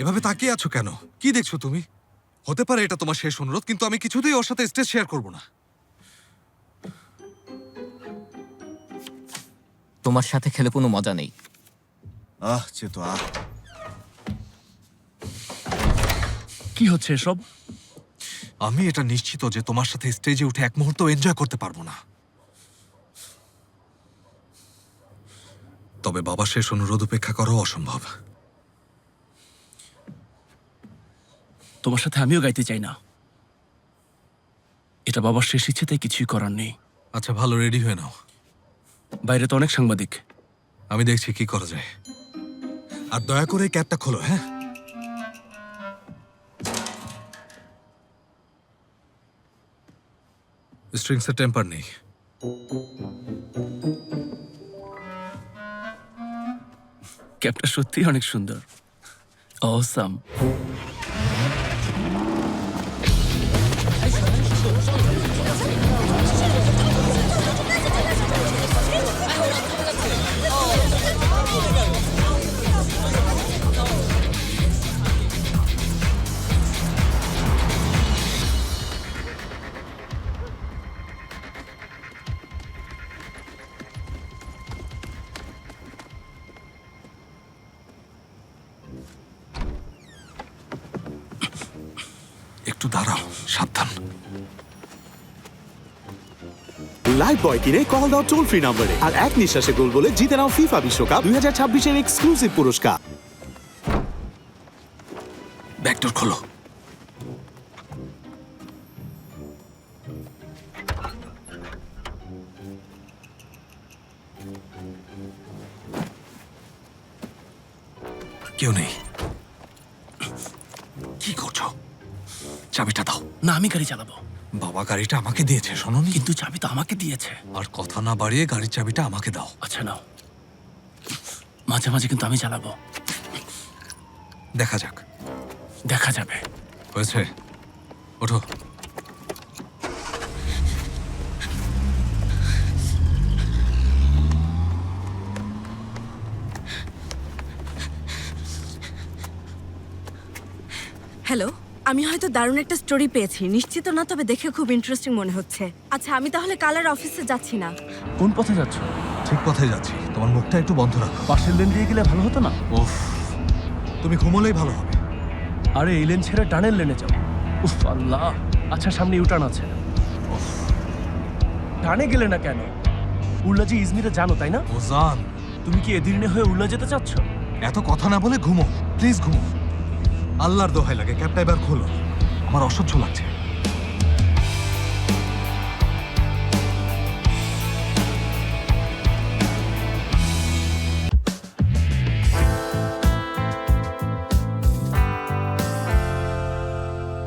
এভাবে তাকিয়ে আছো কেন? কি দেখছো তুমি? হতে পারে এটা তোমার শেষ অনুরোধ, কিন্তু আমি কিছুতেই ওর সাথে স্টেজ শেয়ার করব না। তোমার সাথে খেলে কোনো মজা নেই। চেতো কি হচ্ছে এসব? আমি এটা নিশ্চিত যে তোমার সাথে স্টেজে উঠে এক মুহূর্ত এনজয় করতে পারবো না। তবে বাবার শেষ অনুরোধ উপেক্ষা করা অসম্ভব। তোমার সাথে আমিও গাইতে চাই না। এটা বাবার শেষ ইচ্ছে, তাই কিছুই করার নেই। আচ্ছা ভালো, রেডি হয়ে নাও। বাইরে তো অনেক সাংবাদিক। আমি দেখছি কি করা যায়। আর দয়া করে ক্যাবটা খোলো, হ্যাঁ? স্ট্রিংসের টেম্পার নেই। ক্যাপটা সত্যি অনেক সুন্দর। অসাম। একটু দাঁড়াও, সাবধান। লাইভ বয় কিনে কল দাও টোল ফ্রি নম্বরে, আর এক নিঃশ্বাসে গোল বলে জিতে নাও ফিফা বিশ্বকাপ 2026-এর এক্সক্লুসিভ পুরস্কার। ব্যাকডোর খোলো। কেউ নেই। কি করছো? চাবিটা দাও। না, আমি গাড়ি চালাবো। বাবা গাড়িটা আমাকে দিয়েছে, শোনোনি? কিন্তু চাবি তো আমাকে দিয়েছে। আর কথা না বাড়িয়ে গাড়ির চাবিটা আমাকে দাও। আচ্ছা নাও। মাঝে মাঝে কিন্তু আমি চালাবো। দেখা যাক। দেখা যাবে। হয়েছে, ওঠো। হ্যালো, আমি হয়তো দারুণ একটা স্টোরি পেয়েছি, নিশ্চিত না, তবে দেখে খুব ইন্টারেস্টিং মনে হচ্ছে। আচ্ছা, আমি তাহলে কালার অফিসে যাচ্ছি না। কোন পথে যাচ্ছ? ঠিক পথে যাচ্ছি। তোমার মুখটা একটু বন্ধ রাখো। পাশের লেন দিয়ে গেলে ভালো হতো না? উফ, তুমি ঘুমোলেই ভালো হবে। আরে এই লেন ছেড়ে টানের লেনে যাও। উফ আল্লাহ। আচ্ছা, সামনে ইউটার্ন আছে। টানে গেলে না কেন? উল্লা যে ইজমিরে জানো, তাই না? ওজান, তুমি কি এদিনে হয়ে উল্লা যেতে চাচ্ছ? এত কথা না বলে ঘুমো, প্লিজ ঘুমো। আল্লাহর দোহাই লাগে, ক্যাবটা এবার খোলো। আমার অসহ্য লাগছে।